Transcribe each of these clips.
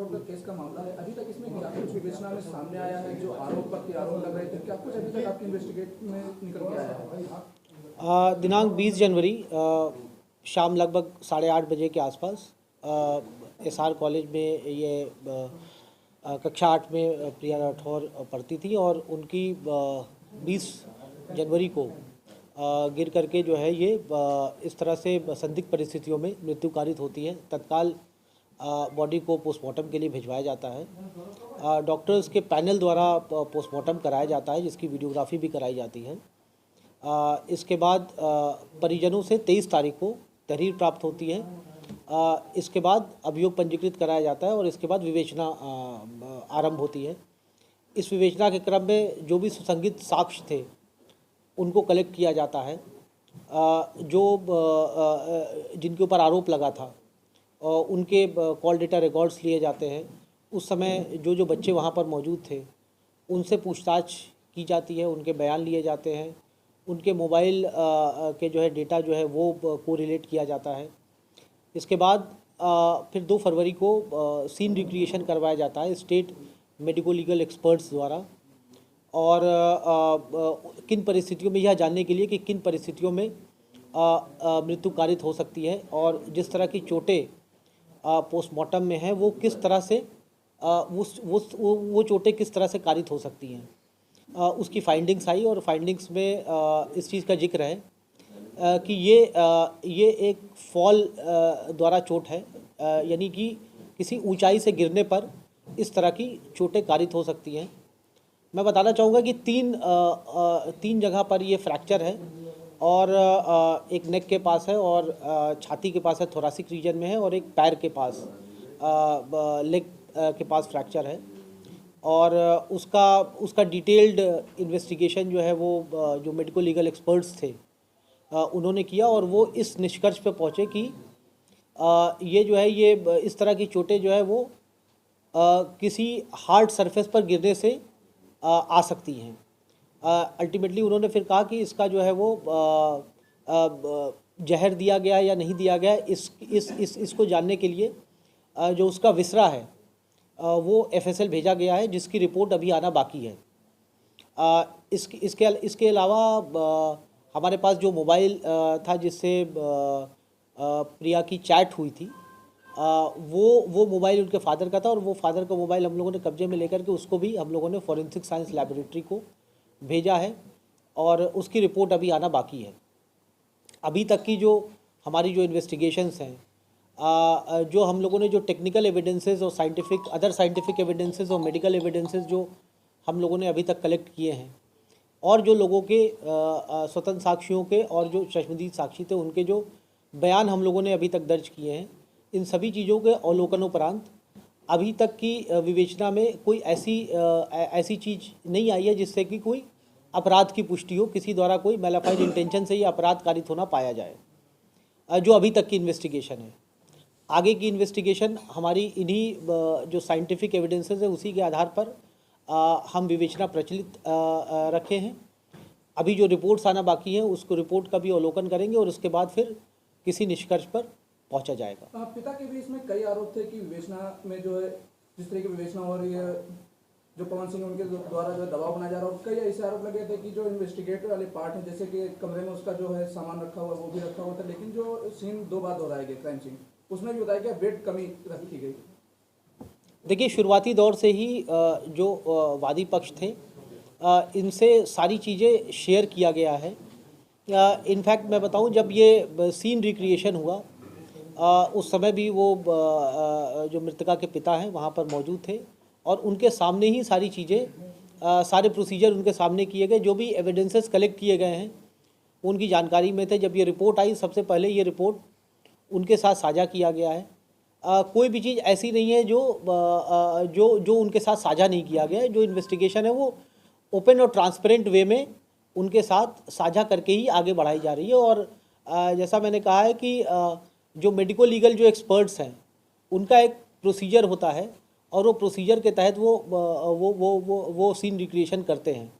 राठौर का केस का मामला है, अभी तक इसमें क्या कुछ विवेचना में सामने आया है? जो आरोप प्रति आरोप लग रहे थे, क्या कुछ अभी तक आपकी इन्वेस्टिगेट में निकल के आया है? दिनांक 20 जनवरी शाम लगभग 8:30 बजे के आसपास SR कॉलेज में ये कक्षा 8 में प्रिया राठौर पढ़ती थी और उनकी 20 जनवरी को गिर करके जो है ये इस तरह से संदिग्ध परिस्थितियों में मृत्यु कारित होती है। तत्काल बॉडी को पोस्टमार्टम के लिए भिजवाया जाता है। डॉक्टर्स के पैनल द्वारा पोस्टमार्टम कराया जाता है, जिसकी वीडियोग्राफी भी कराई जाती है। इसके बाद परिजनों से 23 तारीख को तहरीर प्राप्त होती है। इसके बाद अभियोग पंजीकृत कराया जाता है और इसके बाद विवेचना आरंभ होती है। इस विवेचना के क्रम में जो भी सुसंगत साक्ष्य थे उनको कलेक्ट किया जाता है। जो जिनके ऊपर आरोप लगा था उनके कॉल डेटा रिकॉर्ड्स लिए जाते हैं। उस समय जो बच्चे वहाँ पर मौजूद थे उनसे पूछताछ की जाती है, उनके बयान लिए जाते हैं, उनके मोबाइल के जो है डेटा जो है वो कोरिलेट किया जाता है। इसके बाद फिर 2 फरवरी को सीन रिक्रिएशन करवाया जाता है स्टेट मेडिको लीगल एक्सपर्ट्स द्वारा। और किन परिस्थितियों में, यह जानने के लिए कि किन परिस्थितियों में मृत्यु कारित हो सकती है और जिस तरह की चोटें पोस्टमार्टम में है वो किस तरह से वो चोटें किस तरह से कारित हो सकती हैं। उसकी फाइंडिंग्स आई और फाइंडिंग्स में इस चीज़ का जिक्र है कि ये एक फॉल द्वारा चोट है, यानी कि किसी ऊंचाई से गिरने पर इस तरह की चोटें कारित हो सकती हैं। मैं बताना चाहूँगा कि तीन जगह पर ये फ्रैक्चर है और एक नेक के पास है और छाती के पास है, थोरासिक रीजन में है, और एक पैर के पास लेग के पास फ्रैक्चर है। और उसका डिटेल्ड इन्वेस्टिगेशन जो है वो जो मेडिको लीगल एक्सपर्ट्स थे उन्होंने किया और वो इस निष्कर्ष पे पहुँचे कि ये जो है ये इस तरह की चोटें जो है वो किसी हार्ड सरफेस पर गिरने से आ सकती हैं। अल्टीमेटली उन्होंने फिर कहा कि इसका जो है वो जहर दिया गया या नहीं दिया गया, इसको जानने के लिए जो उसका विसरा है वो FSL भेजा गया है, जिसकी रिपोर्ट अभी आना बाकी है। इसके अलावा हमारे पास जो मोबाइल था जिससे प्रिया की चैट हुई थी, वो मोबाइल उनके फादर का था और वो फादर का मोबाइल हम लोगों ने कब्जे में लेकर के उसको भी हम लोगों ने फॉरेंसिक साइंस लैबोरेटरी को भेजा है और उसकी रिपोर्ट अभी आना बाकी है। अभी तक की जो हमारी जो इन्वेस्टिगेशंस हैं, जो हम लोगों ने जो टेक्निकल एविडेंसेस और अदर साइंटिफिक एविडेंसेस और मेडिकल एविडेंसेस जो हम लोगों ने अभी तक कलेक्ट किए हैं और जो लोगों के स्वतंत्र साक्षियों के और जो चश्मदीद साक्षी थे उनके जो बयान हम लोगों ने अभी तक दर्ज किए हैं, इन सभी चीज़ों के अवलोकनोपरांत अभी तक की विवेचना में कोई ऐसी चीज़ नहीं आई है जिससे कि कोई अपराध की पुष्टि हो, किसी द्वारा कोई मैलाफाइड इंटेंशन से ये अपराध कारित होना पाया जाए। जो अभी तक की इन्वेस्टिगेशन है, आगे की इन्वेस्टिगेशन हमारी इन्हीं जो साइंटिफिक एविडेंसेस है उसी के आधार पर हम विवेचना प्रचलित रखे हैं। अभी जो रिपोर्ट्स आना बाकी है उसको रिपोर्ट का भी अवलोकन करेंगे और उसके बाद फिर किसी निष्कर्ष पर पहुंचा जाएगा। पिता के भी इसमें कई आरोप थे कि विवेचना में जो है जिस तरह की विवेचना हो रही है, जो पवन सिंह उनके द्वारा जो दबाव बनाया जा रहा है, और कई ऐसे आरोप लगे थे कि जो इन्वेस्टिगेटर वाले पार्ट है, जैसे कि कमरे में उसका जो है सामान रखा हुआ वो भी रखा हुआ था, लेकिन जो सीन 2 बार दोहराया गया क्राइम सीन, उसमें भी बताया गया बेड कमी रखी गई। देखिए, शुरुआती दौर से ही जो वादी पक्ष थे इनसे सारी चीज़ें शेयर किया गया है। इनफैक्ट मैं बताऊं, जब ये सीन रिक्रिएशन हुआ उस समय भी वो जो मृतका के पिता हैं वहाँ पर मौजूद थे और उनके सामने ही सारी चीज़ें सारे प्रोसीजर उनके सामने किए गए। जो भी एविडेंसेस कलेक्ट किए गए हैं उनकी जानकारी में थे। जब ये रिपोर्ट आई, सबसे पहले ये रिपोर्ट उनके साथ साझा किया गया है। कोई भी चीज़ ऐसी नहीं है जो उनके साथ साझा नहीं किया गया है। जो इन्वेस्टिगेशन है वो ओपन और ट्रांसपेरेंट वे में उनके साथ साझा करके ही आगे बढ़ाई जा रही है। और जैसा मैंने कहा है कि जो मेडिको लीगल जो एक्सपर्ट्स हैं उनका एक प्रोसीजर होता है और वो प्रोसीजर के तहत वो सीन रिक्रिएशन करते हैं।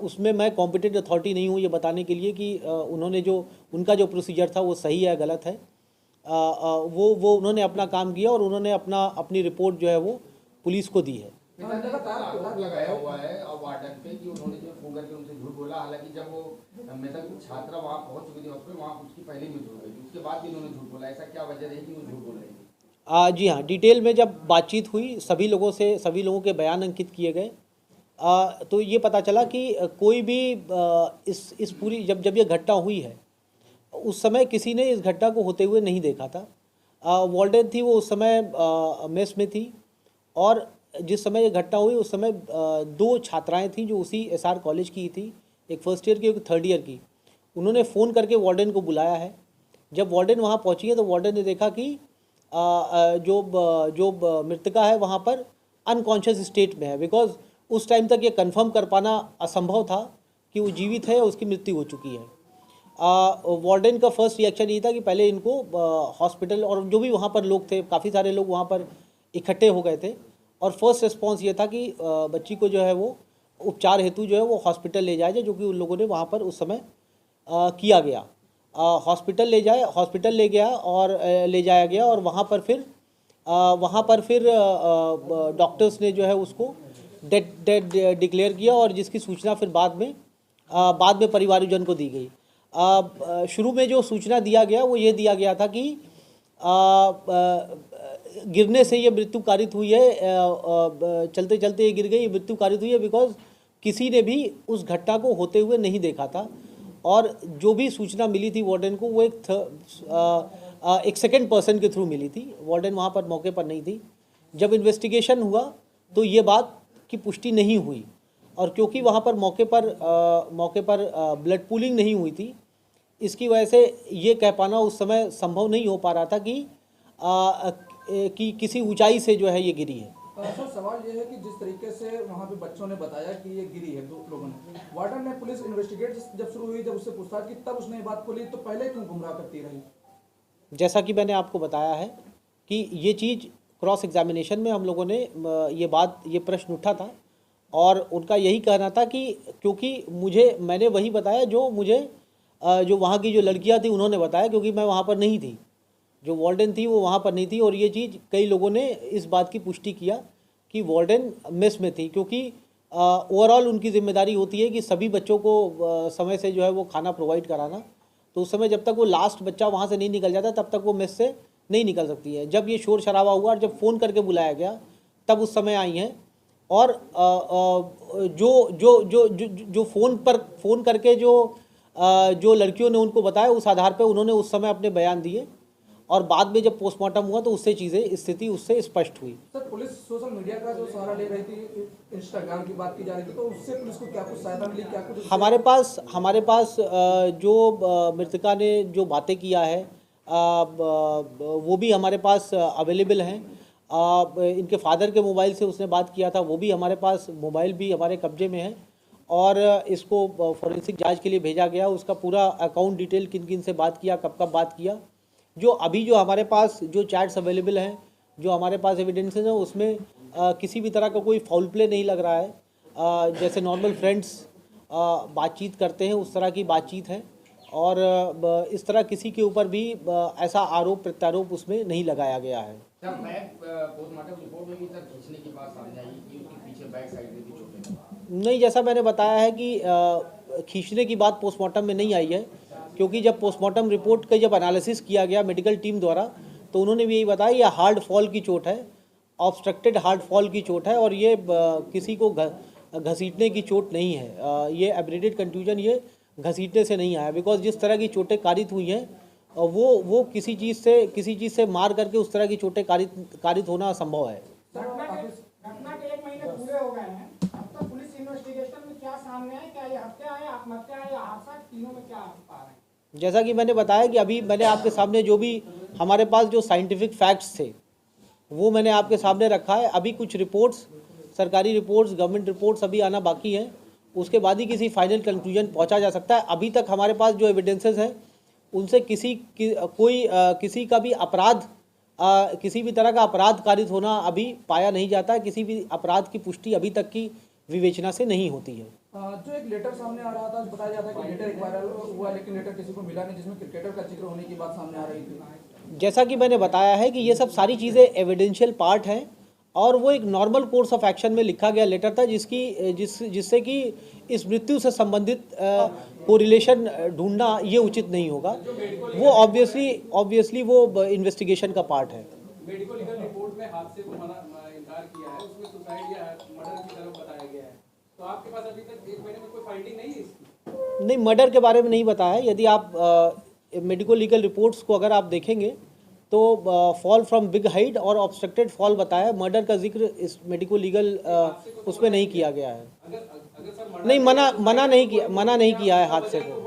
उसमें मैं कॉम्पिटेंट अथॉरिटी नहीं हूँ ये बताने के लिए कि उन्होंने जो उनका जो प्रोसीजर था वो सही है गलत है। वो उन्होंने अपना काम किया और उन्होंने अपनी रिपोर्ट जो है वो पुलिस को दी है। पिताजी का आरोप लगाया हुआ है और वार्डन पे कि उन्होंने जो फोन करके उनसे झूठ बोला, हालांकि जब वो मृतक छात्रा वहां पहुंच चुकी थी हॉस्पिटल, वहां उसकी पहले मृत्यु हो गई थी, उसके बाद भी उन्होंने झूठ बोला। ऐसा क्या वजह रही कि वो झूठ बोल रही थी? जी हाँ, डिटेल में जब बातचीत हुई सभी लोगों के बयान अंकित किए गए, तो ये पता चला कि कोई भी इस पूरी जब ये घटना हुई है उस समय किसी ने इस घटना को होते हुए नहीं देखा था। वार्डन थी, वो उस समय मेस में थी और जिस समय ये घटना हुई उस समय 2 छात्राएं थीं जो उसी एसआर कॉलेज की थी, एक फर्स्ट ईयर की एक थर्ड ईयर की। उन्होंने फ़ोन करके वार्डन को बुलाया है। जब वार्डन वहाँ पहुँची है तो वार्डन ने देखा कि जो मृतका है वहाँ पर अनकॉन्शियस स्टेट में है, बिकॉज उस टाइम तक ये कंफर्म कर पाना असंभव था कि वो जीवित है, उसकी मृत्यु हो चुकी है। वार्डन का फर्स्ट रिएक्शन ये था कि पहले इनको हॉस्पिटल, और जो भी वहाँ पर लोग थे, काफ़ी सारे लोग वहाँ पर इकट्ठे हो गए थे, और फर्स्ट रिस्पॉन्स ये था कि बच्ची को जो है वो उपचार हेतु जो है वो हॉस्पिटल ले जाया जाए, जो कि उन लोगों ने वहाँ पर उस समय किया गया। हॉस्पिटल ले जाया गया और वहाँ पर फिर डॉक्टर्स ने जो है उसको डेड डिक्लेयर किया, और जिसकी सूचना फिर बाद में परिवारजन को दी गई। शुरू में जो सूचना दिया गया वो ये दिया गया था कि गिरने से ये मृत्यु कारित हुई है, चलते चलते ये गिर गई, ये मृत्यु कारित हुई है, बिकॉज किसी ने भी उस घटना को होते हुए नहीं देखा था। और जो भी सूचना मिली थी वार्डन को वो एक सेकंड पर्सन के थ्रू मिली थी। वार्डन वहाँ पर मौके पर नहीं थी। जब इन्वेस्टिगेशन हुआ तो ये बात की पुष्टि नहीं हुई, और क्योंकि वहाँ पर मौके पर ब्लड पूलिंग नहीं हुई थी, इसकी वजह से ये कह पाना उस समय संभव नहीं हो पा रहा था कि किसी ऊंचाई से जो है ये गिरी है। सर, सवाल ये है कि जिस तरीके से वहाँ पे बच्चों ने बताया कि ये गिरी है 2 लोगों ने, वार्डन ने पुलिस इन्वेस्टिगेट जब शुरू हुई, जब उससे पूछताछ की, तब उसने बात खोली, तो पहले क्यों गुमराह करती रही? जैसा कि मैंने आपको बताया है कि ये चीज़ क्रॉस एग्जामिनेशन में हम लोगों ने ये प्रश्न उठा था, और उनका यही कहना था कि क्योंकि मैंने वही बताया जो वहाँ की जो लड़कियाँ थी उन्होंने बताया, क्योंकि मैं वहाँ पर नहीं थी, जो वार्डन थी वो वहाँ पर नहीं थी। और ये चीज़ कई लोगों ने इस बात की पुष्टि किया कि वार्डन मेस में थी, क्योंकि ओवरऑल उनकी जिम्मेदारी होती है कि सभी बच्चों को समय से जो है वो खाना प्रोवाइड कराना। तो उस समय जब तक वो लास्ट बच्चा वहाँ से नहीं निकल जाता तब तक वो मेस से नहीं निकल सकती है। जब ये शोर शराबा हुआ और जब फ़ोन करके बुलाया गया तब उस समय आई हैं, और जो फ़ोन करके जो लड़कियों ने उनको बताया, उस आधार पे उन्होंने उस समय अपने बयान दिए, और बाद में जब पोस्टमार्टम हुआ तो स्थिति उससे स्पष्ट हुई। सर, पुलिस सोशल मीडिया का जो सहारा ले रही थी, इंस्टाग्राम की बात की जा रही थी, तो उससे पुलिस को क्या कुछ सहायता मिली, क्या कुछ? हमारे पास जो मृतका ने जो बातें किया है वो भी हमारे पास अवेलेबल हैं। इनके फादर के मोबाइल से उसने बात किया था, वो भी हमारे पास, मोबाइल भी हमारे कब्जे में है, और इसको फॉरेंसिक जांच के लिए भेजा गया। उसका पूरा अकाउंट डिटेल, किन किन से बात किया, कब कब बात किया, जो हमारे पास जो चैट्स अवेलेबल हैं, जो हमारे पास एविडेंसेस हैं, उसमें किसी भी तरह का कोई फाउल प्ले नहीं लग रहा है। जैसे नॉर्मल फ्रेंड्स बातचीत करते हैं उस तरह की बातचीत है, और इस तरह किसी के ऊपर भी ऐसा आरोप प्रत्यारोप उसमें नहीं लगाया गया है। सर, पोस्टमार्टम रिपोर्ट में भी सर खींचने की बात सामने आई कि उसके पीछे बैक साइड में भी चोटें। नहीं, जैसा मैंने बताया है कि खींचने की बात पोस्टमार्टम में नहीं आई है, क्योंकि जब पोस्टमार्टम रिपोर्ट का जब एनालिसिस किया गया मेडिकल टीम द्वारा, तो उन्होंने भी यही बताया ये हार्ड फॉल की चोट है, ऑब्स्ट्रक्टेड हार्ड फॉल की चोट है, और ये किसी को घसीटने की चोट नहीं है। ये एब्रेडेड कंट्यूजन ये घसीटने से नहीं आया, बिकॉज जिस तरह की चोटें कारित हुई हैं वो किसी चीज़ से मार करके उस तरह की चोटें कारित होना असंभव है। घटना के 1 महीने पूरे हो गए हैं, अब तक पुलिस इन्वेस्टिगेशन में क्या सामने है? क्या ये हत्या है, आत्महत्या है या हादसा? तीनों में क्या पा रहे हैं? जैसा कि मैंने बताया कि अभी मैंने आपके सामने जो भी हमारे पास जो साइंटिफिक फैक्ट्स थे वो मैंने आपके सामने रखा है। अभी कुछ रिपोर्ट्स, सरकारी रिपोर्ट्स, गवर्नमेंट रिपोर्ट्स अभी आना बाकी है, उसके बाद ही किसी फाइनल कंक्लूजन पहुंचा जा सकता है। अभी तक हमारे पास जो एविडेंसेस हैं उनसे किसी का भी अपराध, किसी भी तरह का अपराध कारित होना अभी पाया नहीं जाता है। किसी भी अपराध की पुष्टि अभी तक की विवेचना से नहीं होती है। जो एक लेटर सामने आ रहा था, बताया जाता है कि लेटर एक वायरल हुआ, लेकिन लेटर किसी को मिला नहीं, जिसमें क्रिकेटर का जिक्र होने की बात सामने आ रही थी। जैसा कि मैंने बताया है कि ये सब सारी चीज़ें एविडेंशियल पार्ट हैं और वो एक नॉर्मल कोर्स ऑफ एक्शन में लिखा गया लेटर था जिससे कि इस मृत्यु से संबंधित कोरिलेशन ढूंढना ये उचित नहीं होगा। वो ऑब्वियसली वो इन्वेस्टिगेशन का पार्ट है। मेडिकल लीगल रिपोर्ट में हादसे को इनकार किया है, उसमें सुसाइड या मर्डर की तरफ बताया गया है, तो आपके पास अभी तक 1 महीने में कोई फाइंडिंग नहीं है इसकी? नहीं, मर्डर के बारे में नहीं बताया। यदि आप मेडिकल लीगल रिपोर्ट्स को अगर आप देखेंगे तो फॉल फ्रॉम बिग हाइट और ऑब्स्ट्रक्टेड फॉल बताया, मर्डर का जिक्र इस मेडिकल लीगल उसमें नहीं किया गया है। अगर सर नहीं, मना नहीं किया है हादसे को।